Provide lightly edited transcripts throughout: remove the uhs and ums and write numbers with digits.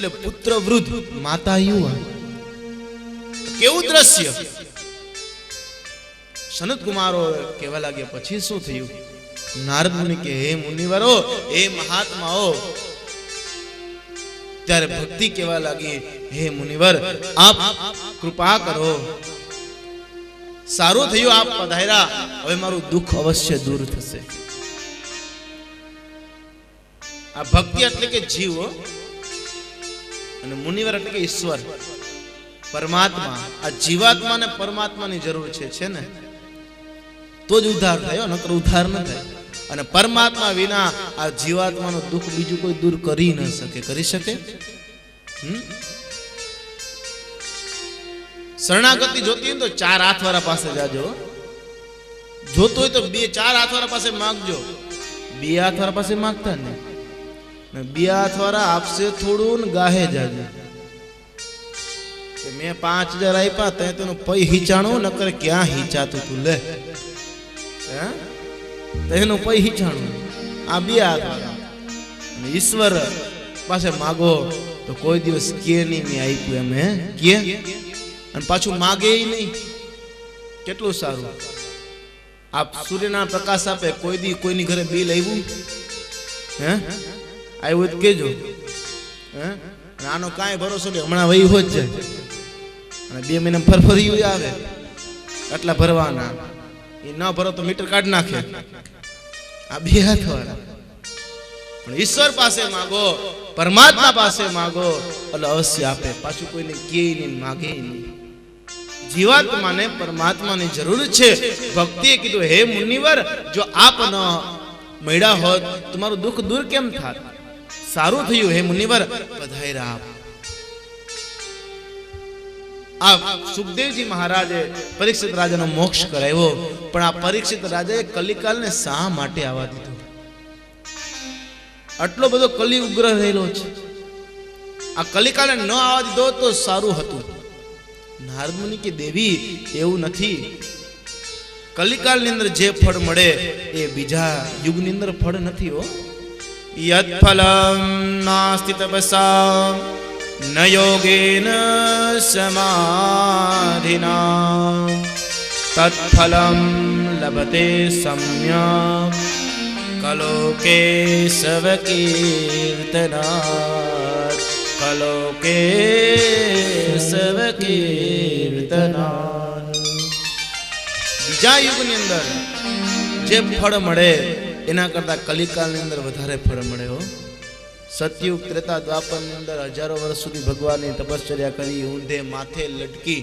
એટલે પુત્ર વૃદ્ધ, માતા યુવા. કેવું દ્રશ્ય! સનત કુમારો કહેવા લાગ્યા, પછી શું થયું? નારદ મુનિ કે, હે મુનિવરો, હે મહાત્માઓ. ત્યારે ભક્તિ કહેવા લાગી, હે મુનિવર, આપ કૃપા કરો, સારું થયું આપ પધાર્યા, હવે મારું દુઃખ અવશ્ય દૂર થશે. આ ભક્તિ એટલે કે જીવ, અને મુનિવર એટલે કે ઈશ્વર, પરમાત્મા. આ જીવાત્મા ને પરમાત્માની જરૂર છે ને, તો જ ઉદ્ધાર થાય, નકર ઉદ્ધાર ન થાય. અને પરમાત્મા વિના આ જીવાત્માનું દુઃખ બીજું કોઈ દૂર કરી ન શકે. કરી શકે? શરણાગતિ જોતી હોય તો 4 હાથવાળા પાસે જાજો. જોતો હોય તો 4 હાથવાળા પાસે માંગજો. 2 હાથવાળા પાસે માંગતા ને, 2 હાથવાળા આપશે થોડું ને ગાહે જાજો. કે મેં 5000 આપ્યા, તે તેનું પૈ હિંચાણું, નકર ક્યાં હિંચાતું તું, લે તેનું પૈ હિંચાણું. આ 2 હાથવાળા. અને ઈશ્વર પાસે માગો તો કોઈ દિવસ કે નહીં મેં આપ્યું એમ, કે અને પાછું માગે નહીં. કેટલું સારું! આપ સૂર્યના પ્રકાશ આપે, કોઈ દી કોઈની ઘરે બિલ આવ્યું? આવ્યું તો કેજો. આનો કાંઈ ભરોસો નહીં, હમણાં વહી હોત જાય. અને 2 મહિના ફરફરિયું આવે, આટલા ભરવાના. એ ના ભરો તો મીટર કાઢ નાખે. આ 2 હાથવાળા. પણ ઈશ્વર પાસે માગો, પરમાત્મા પાસે માગો, એટલે અવશ્ય આપે. પાછું કોઈને કે નહીં, માગે નહીં. જીવાત્માને પરમાત્માની જરૂર છે. ભક્તિએ કીધું, હે મુનિવર, જો આપ ન મળ્યા હોત તો મારું દુઃખ દૂર કેમ થાત? સારું થયું હે મુનિવર પધાર્યા આપ. આ સુખદેવજી મહારાજે પરીક્ષિત રાજાનો મોક્ષ કરાવ્યો. પણ આ પરીક્ષિત રાજાએ કલિકાલને શા માટે આવવા દીધો? આટલો બધો કલી ઉગ્ર રહેલો છે. આ કલિકાલને ન આવવા દીધો તો સારું હતું. નારદ મુનિ કે, દેવી એવું નથી. કલિકાલની અંદર જે ફળ મળે એ બીજા યુગની અંદર ફળ નથી. હો યત ફલમ નાસ્તિ તપસા ન યોગેન સમાધિના તત ફલમ લભતે સમ્યક કલોકે સવ કીર્તનાત. કલોકે સવ કીર્તનાત. બીજા યુગની અંદર જે ફળ મળે એના કરતા કલિકાલની અંદર વધારે ફળ મળે. હો સતયુગ, ત્રેતા, દ્વાપરની અંદર હજારો વર્ષ સુધી ભગવાનની તપશ્ચર્યા કરી, ઊંધે માથે લટકી,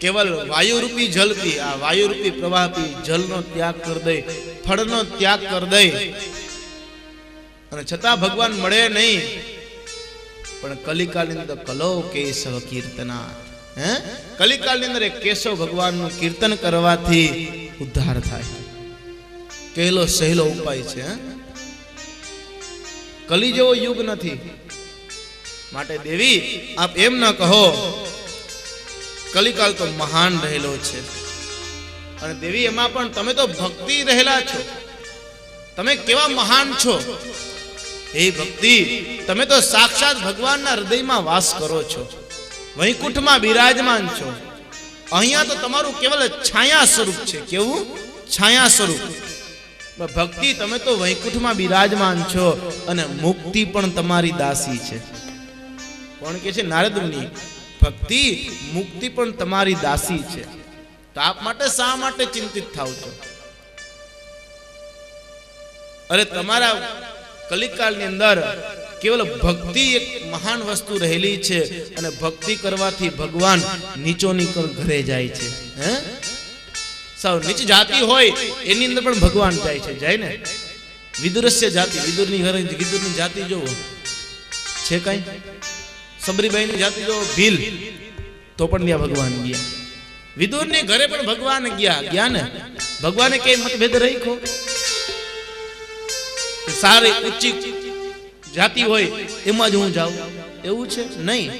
કેવલ વાયુરૂપી જલ પી, આ વાયુરૂપી પ્રવાહ પી, જલનો ત્યાગ કરી દઈ, ફળનો ત્યાગ કરી દઈ, અને છતાં ભગવાન મળે નહીં. પણ કલિકાલની અંદર કલો કેશવ કીર્તના, કલિકાલની અંદર એક કેશવ ભગવાનનું કીર્તન કરવાથી ઉદ્ધાર થાય. કહેલો સહેલો ઉપાય છે. કલી જેવો યુગ નથી. માટે દેવી આપ એમ ન કહો, કલિકાલ તો મહાન રહેલો છે. અને દેવી એમાં પણ તમે તો ભક્તિ રહેલા છો. તમે કેવા મહાન છો! હે ભક્તિ, તમે તો સાક્ષાત ભગવાનના હૃદયમાં વાસ કરો છો, વૈકુંઠમાં બિરાજમાન છો. અહીંયા તો તમારું કેવલ છાયા સ્વરૂપ છે. કેવું? છાયા સ્વરૂપ. ભક્તિ, તમે તો વૈકુંઠમાં બિરાજમાન છો, અને મુક્તિ પણ તમારી દાસી છે. કોણ કે છે? નારદ મુનિ. ભક્તિ, મુક્તિ પણ તમારી દાસી છે. તો આપ માટે શા માટે ચિંતિત થાવ છો? અરે તમારા કલિકાલની અંદર કેવલ ભક્તિ એક મહાન વસ્તુ રહેલી છે. અને ભક્તિ કરવાથી ભગવાન નીચોની ઘરે જાય છે. સાવ નીચ જાતિ હોય એની અંદર પણ ભગવાન જાય છે. જાય ને? વિદુરસ્ય જાતિ, વિદુરની ઘરે વિદુરની જાતિ જોવો છે કઈ? સબરીબાઈની જાતિ જોવો, ભીલ, તો પણ ત્યાં ભગવાન ગયા. વિદુરની ઘરે પણ ભગવાન ગયા ને? ભગવાને કઈ મતભેદ રાખ્યો? સારી ઊંચી જાતિ હોય એમાં જ હું જાઉં એવું છે? નહીં.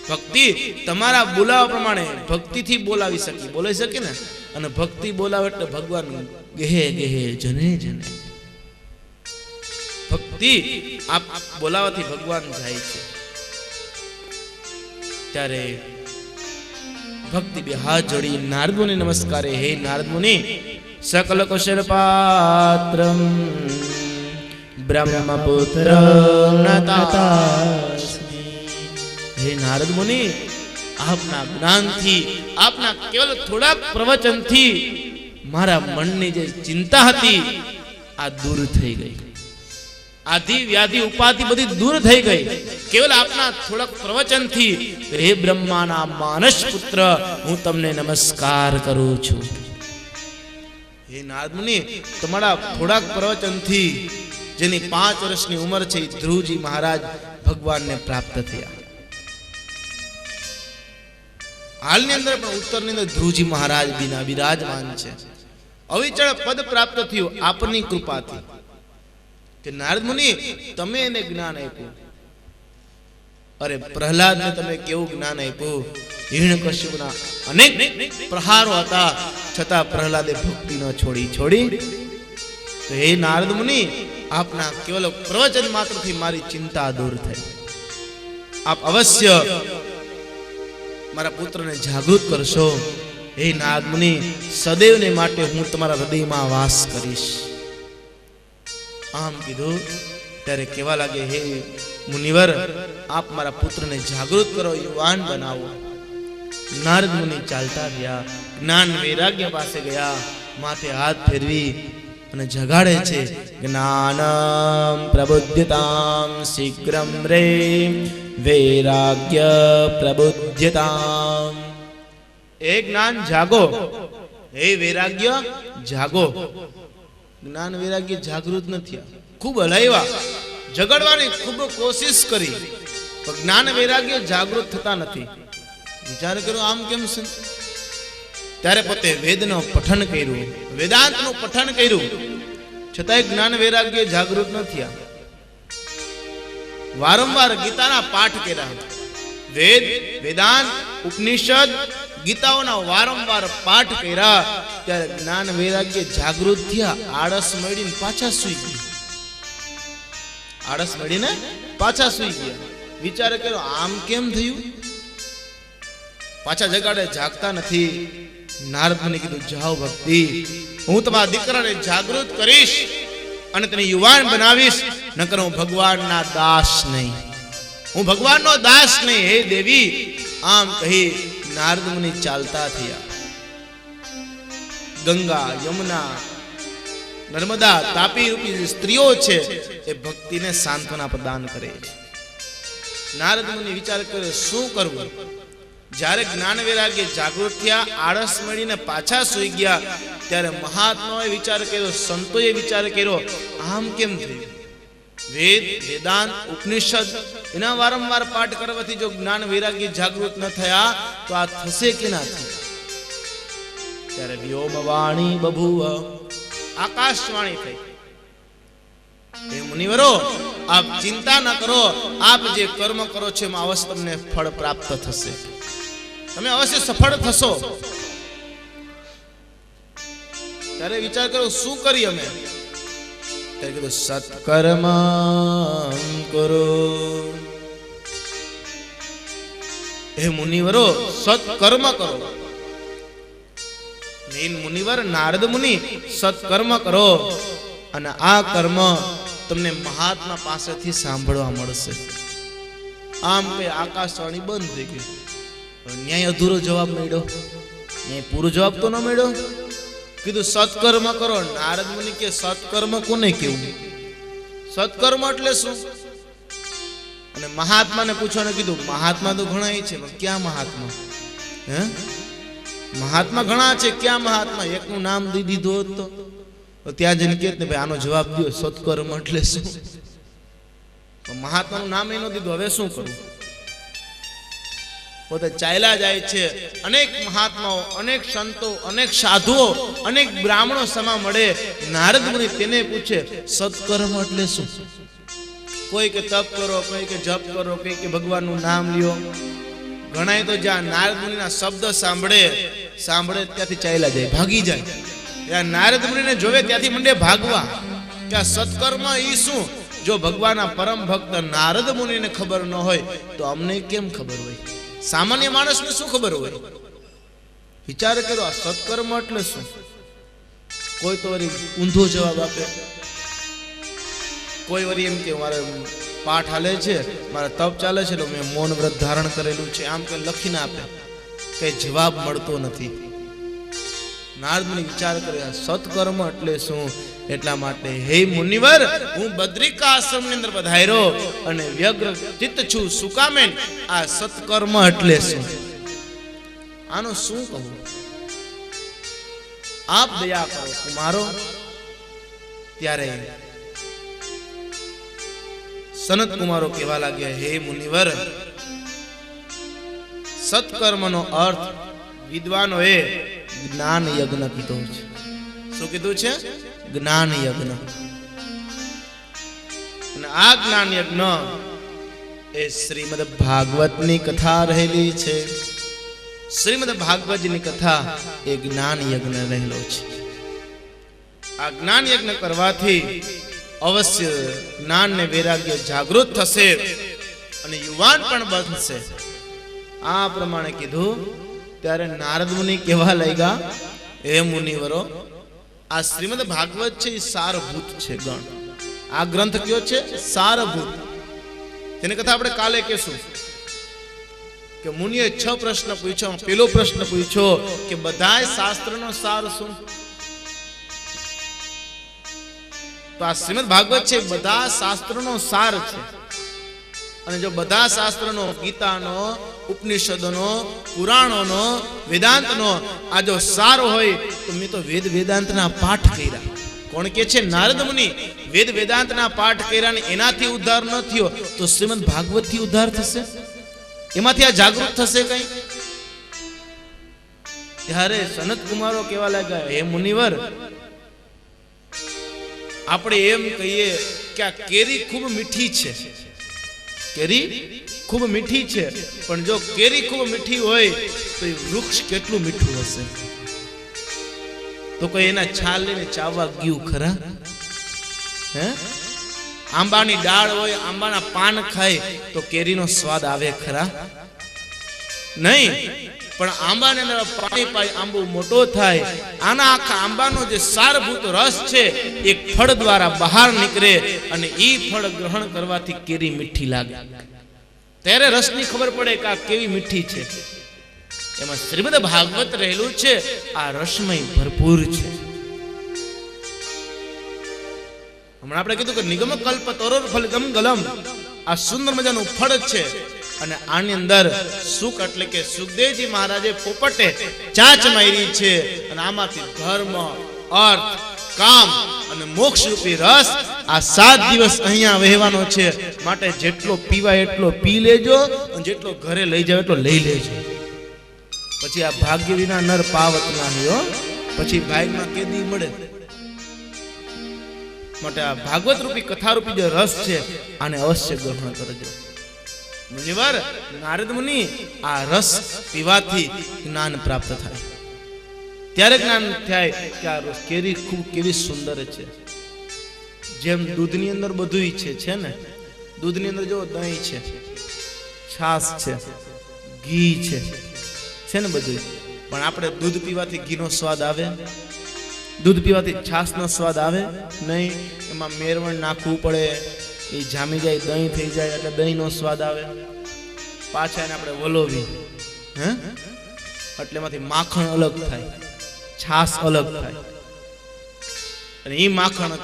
ભક્તિ તમારા બોલાવા પ્રમાણે ભક્તિથી બોલાવી શકી, બોલાવી શકે ને? અને ભક્તિ બોલાવે એટલે ભગવાન ગેહે ગેહે, જને જને. ભક્તિ આપ બોલાવાથી ભગવાન જાય છે. ત્યારે ભક્તિ બે હાથ જોડી નારદ મુનિ નમસ્કારે. હે નારદ મુનિ, સકલ કુશલ પાત્રમ બ્રહ્મપુત્ર નતાસ્મિ. હે નારદ મુનિ, આપના જ્ઞાનથી, આપના કેવલ થોડા પ્રવચનથી મારા મનની જે ચિંતા હતી આ દૂર થઈ ગઈ. આધિ વ્યાધિ ઉપાધિ બધી દૂર થઈ ગઈ કેવલ આપના થોડાક પ્રવચનથી. હે બ્રહ્માના માનસ પુત્ર, હું તમને નમસ્કાર કરું છું. હે નારદ મુનિ, તમારા થોડાક પ્રવચનથી જેની 5 વર્ષની ઉંમર છે ધ્રુવજી મહારાજ ભગવાનને પ્રાપ્ત થયા. હાલની અંદર પણ ઉત્તરની અંદર ધ્રુવજી મહારાજ બિના વિરાજમાન છે. અવિચળ પદ પ્રાપ્ત થયું આપની કૃપાથી. કે નારદ મુનિ, તમે એને જ્ઞાન આપ્યું. અરે પ્રહલાદને તમે કેવું જ્ઞાન આપ્યું. હિરણ્યકશ્યપના અનેક પ્રહારો હતા, છતાં પ્રહલાદે ભક્તિ ન છોડી. તો હે નારદ મુનિ, આપના કેવલ પ્રવચન માત્રથી મારી ચિંતા દૂર થઈ. આપ અવશ્ય મારા પુત્રને જાગૃત કરશો. હે નારદ મુનિ, સદૈવને માટે હું તમારા હૃદયમાં વાસ કરીશ. આમ કીધું ત્યારે કેવા લાગે, હે મુનિવર, આપ મારા પુત્રને જાગૃત કરો, યુવાન બનાવો. નારદ મુનિ ચાલતા ગયા, જ્ઞાન વૈરાગ્ય પાસે ગયા, માથે હાથ ફેરવી અને જગાડે છે. જ્ઞાનમ પ્રબુદ્ધતામ શીઘ્રમ રે વૈરાગ્ય પ્રબુદ્ધતામ. એ જ્ઞાન જાગો, હે વૈરાગ્ય જાગો. જ્ઞાન વૈરાગ્ય જાગૃત નથી, ખૂબ હલાવ્યા, જગાડવાની ખૂબ કોશિશ કરી, પણ જ્ઞાન વૈરાગ્ય જાગૃત થતા નથી. વિચાર કર્યો આમ કેમ છે? ત્યારે પોતે વેદનો પઠન કર્યું, વેદાંતનું પઠન કર્યું, છતાંય જ્ઞાન વૈરાગ્ય જાગૃત ન થયા. વારંવાર ગીતાના પાઠ કર્યા, વેદ, વેદાંત, ઉપનિષદ, ગીતાઓના વારંવાર પાઠ કર્યા, ત્યારે જ્ઞાન વૈરાગ્ય જાગૃત થયા. આળસ મળીને પાછા સુઈ ગયા. આળસ મળીને પાછા સુઈ ગયા. વિચાર કર્યો આમ કેમ થયું? પાછા જગાડે, જાગતા નથી. નારદ મુનિએ કીધું, જાઓ ભક્તિ, હું તમારા દીકરાને જાગૃત કરીશ અને તેને યુવાન બનાવીશ. નકર હું ભગવાનના દાસ નહીં, હું ભગવાનનો દાસ નહીં. હે દેવી, આમ કહી નારદ મુનિ ચાલતા થયા. ગંગા, યમુના, નર્મદા, તાપી રૂપી સ્ત્રીઓ છે એ ભક્તિને સાંત્વના પ્રદાન કરે છે. નારદ મુનિ વિચાર કર્યો શું કરવું? જ્યારે જ્ઞાન વૈરાગ્ય જાગૃત થયા, આળસ મળીને પાછા સુઈ ગયા, ત્યારે મહાત્માઓએ વિચાર કર્યો, સંતોએ વિચાર કર્યો, આમ કેમ થયું? વેદ, વેદાંત, ઉપનિષદ એના વારંવાર પાઠ કરવાથી જો જ્ઞાન વૈરાગ્ય જાગૃત ન થયા તો આ થશે કે ના થાય? ત્યારે વ્યોમવાણી બભુવ, આકાશવાણી થઈ. હે મુનિવરો, આપ ચિંતા ન કરો, આપ જે કર્મ કરો છો એમાં અવશ્ય તમને ફળ પ્રાપ્ત થશે, તમે અવશ્ય સફળ થશો. ત્યારે વિચાર કરો શું કરી અમે? ત્યારે કીધું સત્કર્મ કરો. હે મુનિવરો, સત્કર્મ કરો. મુનિવર નારદ મુનિ સત્કર્મ કરો અને આ કર્મ તમને મહાત્મા પાસેથી સાંભળવા મળશે. આમ કઈ આકાશવાણી બંધ થઈ ગઈ. ન્યાય અધૂરો જવાબ મળ્યો, ન્યાય પૂરો જવાબ તો ન મળ્યો. કીધું સત્કર્મ કરો. નારદ મુનિ કે સત્કર્મ કોને કેવું? સત્કર્મ એટલે શું? અને મહાત્માને પૂછવાને કીધું મહાત્મા તો ઘણા છે, પણ ક્યાં મહાત્મા? હે, મહાત્મા ઘણા છે, ક્યાં મહાત્મા? એકનું નામ દઈ દીધું હોત તો ત્યાં જઈને કે ભાઈ આનો જવાબ દો, સત્કર્મ એટલે શું? મહાત્માનું નામ એ ન દીધું, હવે શું કરવું? પોતે ચાલ્યા જાય છે. અનેક મહાત્માઓ, અનેક સંતો, અનેક સાધુઓ, અનેક બ્રાહ્મણો સમા મળે. નારદ મુનિ તેને પૂછે સત્કર્મ એટલે શું? કોઈ કે તપ કરો, કોઈ કે જપ કરો, કોઈ કે ભગવાનનું નામ લ્યો. ઘણા તો જ્યાં નારદ મુનિના શબ્દ સાંભળે ત્યાંથી ચાલ્યા જાય, ભાગી જાય. ત્યાં નારદ મુનિને જોવે ત્યાંથી મંડે ભાગવા. કે આ સત્કર્મ ઈ શું? જો ભગવાનના પરમ ભક્ત નારદ મુનિને ખબર ન હોય તો અમને કેમ ખબર હોય? સામાન્ય માણસને શું ખબર હોય? વિચાર કરો, આ સત્કર્મ એટલે શું? કોઈ તો વળી ઊંધો જવાબ આપે, કોઈ વળી એમ કે મારે પાઠ હાલે છે, મારે તપ ચાલે છે, મેં મૌન વ્રત ધારણ કરેલું છે, આમ કે લખીને આપે, કઈ જવાબ મળતો નથી. નારદ મુનિ વિચાર કર્યો, સત્કર્મ એટલે શું? એટલા માટે હે મુનિવર, હું બદ્રિકા આશ્રમ ની અંદર પધાર્યો અને વ્યગ્ર ચિત્ત છું. શું કામે? આ સત્કર્મ એટલે શું? આનું શું કહું? આપ દયા કરો કુમારો. ત્યારે સનત કુમારો કહેવા લાગ્યા, હે મુનિવર, સત્કર્મનો અર્થ વિદ્વાનોએ જ્ઞાન યજ્ઞ કીધો છે. શું કીધું છે? જ્ઞાન યજ્ઞ. અને આ જ્ઞાન યજ્ઞ એ શ્રીમદ ભાગવતની કથા રહેલી છે. શ્રીમદ ભાગવતની કથા એ જ્ઞાન યજ્ઞ રહેલો છે. આ જ્ઞાન યજ્ઞ કરવાથી અવશ્ય જ્ઞાન ને વૈરાગ્ય જાગૃત થશે અને યુવાન પણ બનશે. આ પ્રમાણે કીધું. ત્યારે નારદ મુનિ કહેવા લાગ્યા, હે મુનિવરો, આ શ્રીમદ ભાગવત છે એ સારભૂત છે. ગણ આ ગ્રંથ કયો છે? સારભૂત. તેની કથા આપણે કાલે કહેશું કે મુનિએ 6 પ્રશ્ન પૂછ્યો. પેલો પ્રશ્ન પૂછ્યો કે બધાય શાસ્ત્રનો સાર શું? તો આ શ્રીમદ ભાગવત છે બધા શાસ્ત્રનો સાર છે. અને જો બધા શાસ્ત્રનો, ગીતાનો, ઉપનિષદોનો, પુરાણોનો, વેદાંતનો આ જો સાર હોય તો મેં તો વેદાંતના પાઠ કર્યા. કોણ કે છે? નારદ મુનિ. વેદાંતના પાઠ કર્યા ને એનાથી ઉદ્ધાર ન થયો તો શ્રીમદ ભાગવત થી ઉદ્ધાર થશે? એમાંથી આ જાગૃત થશે કઈ? ત્યારે સનત કુમારો કહેવા લાગ્યા, હે મુનિવર, આપણે એમ કહીએ કે આ કેરી ખૂબ મીઠી છે. કેરી ખૂબ મીઠી છે, પણ જો કેરી ખૂબ મીઠી હોય તો એ વૃક્ષ કેટલું મીઠું હશે? તો કોઈ એના છાલ લઈને ચાવવા ગયું ખરા? હે? આંબાની ડાળ હોય, આંબાના પાન ખાય તો કેરીનો સ્વાદ આવે ખરા? નહીં. પણ આંબાને અંદર પાણી પાઈ આંબો મોટો થાય. આના આખા આંબાનો જે સારભૂત રસ છે એક ફળ દ્વારા બહાર નીકળે અને એ ફળ ગ્રહણ કરવાથી કેરી મીઠી લાગે. ત્યારે રસની ખબર પડે કે આ કેવી મીઠી છે. એમાં શ્રીમદ ભાગવત રહેલું છે આ રસમય ભરપૂર છે. હમણાં આપણે કીધું કે નિગમ કલ્પ તરોર ફલગમ ગલમ, આ સુંદર મજાનું ફળ છે. અને આની અંદર સુખ એટલે કે સુખદેવજી મહારાજે પોપટે ચાંચ મારી છે. અને આમાંથી ધર્મ, અર્થ, કામ અને મોક્ષ રૂપી રસ આ 7 દિવસ અહીંયા વહેવાનો છે. માટે જેટલો પીવાય એટલો પી લેજો અને જેટલો ઘરે લઈ જાવ એટલો લઈ લેજો. પછી આ ભાગ્ય વિના નર પાવત નહીં હો. પછી ભાગમાં કેદી મળે. માટે આ ભાગવત રૂપી કથા રૂપી જે રસ છે આને અવશ્ય ગ્રહણ કરજો. મુનિવર, નારદ મુનિ, આ રસ પીવાથી જ્ઞાન પ્રાપ્ત થાય. ત્યારે જ્ઞાન થાય કે આ કેરી ખૂબ કેવી સુંદર છે. જેમ દૂધની અંદર બધું છે ને, દૂધની અંદર જો દહીં છે, છાસ છે, ઘી છે ને બધું. પણ આપણે દૂધ પીવાથી ઘીનો સ્વાદ આવે? દૂધ પીવાથી છાસનો સ્વાદ આવે નહીં. એમાં મેરવણ નાખવું પડે, એ જામી જાય, દહીં થઈ જાય એટલે દહીંનો સ્વાદ આવે. પાછા એને આપણે વલોવી, હે, એટલે એમાંથી માખણ અલગ થાય, છાસ અલગ થાય. અને એ માખણ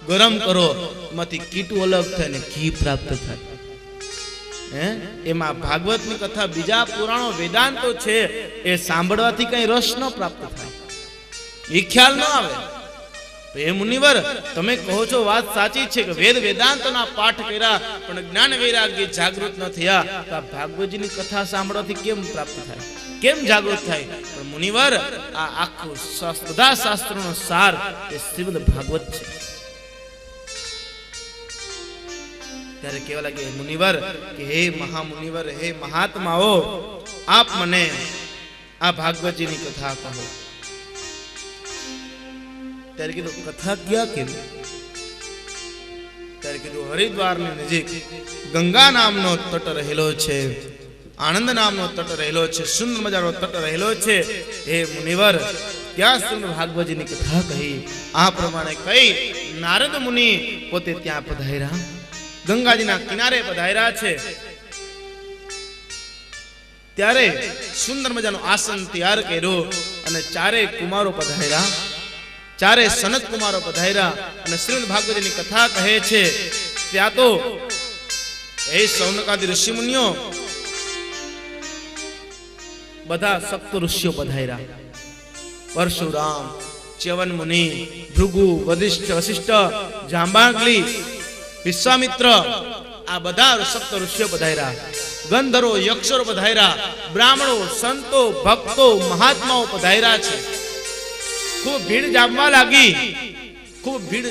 ગરમ કરો, એમાંથી કીટું અલગ થાય ને ઘી પ્રાપ્ત થાય. હે, એમાં ભાગવતની કથા, બીજા પુરાણો, વેદાંતો છે એ સાંભળવાથી કઈ રસ ન પ્રાપ્ત થાય, એ ખ્યાલ ન આવે. એ મુનિવર, તમે કહો છો વાત સાચી છે કે વેદાંતના પાઠ કર્યા પણ જ્ઞાન વૈરાગ્ય જાગૃત ન થયા, તો આ ભાગવતજીની કથા સાંભળવાથી કેમ પ્રાપ્ત થાય, કેમ જાગૃત થાય? પણ મુનિવર, આ આખું બધા શાસ્ત્રોનો સાર એ શ્રીમદ ભાગવત છે. ત્યારે કેવા લાગે મુનિવર કે હે મહામુનિવર, હે મહાત્માઓ, આપ મને આ ભાગવતજીની કથા કહો. ત્યારે કીધું કથા ક્યાં કેવી? ત્યારે કીધું હરિદ્વારની નજીક ગંગા નામનો તટ રહેલો છે, આનંદ નામનો તટ રહેલો છે, સુંદર મજાનો તટ રહેલો છે. હે મુનિવર, ત્યાં શ્રીમદ ભાગવતજીની કથા કહી. આ પ્રમાણે કઈ નારદ મુનિ પોતે ત્યાં પધાર્યા, ગંગાજીના કિનારે પધાર્યા છે. ત્યારે સુંદર મજાનું આસન તૈયાર કર્યું અને ચારે કુમારો પધાર્યા, ચારે સનત કુમારો પધાર્યા અને શ્રીમદ ભાગવતજીની કથા કહે છે. ત્યાં તો એ સૌનકાદિ ઋષિ મુનિઓ બધા સપ્ત ઋષિઓ પધાર્યા. પરશુરામ, ચ્યવન મુનિ, ભૃગુ, વશિષ્ઠ, જાંબાગલી, વિશ્વામિત્ર, આ બધા સપ્ત ઋષિઓ પધાર્યા. ગંધર્વો, યક્ષરો પધાર્યા, બ્રાહ્મણો, સંતો, ભક્તો, મહાત્માઓ પધાર્યા છે. ખૂબ ભીડ જામવા લાગી, ખૂબ ભીડ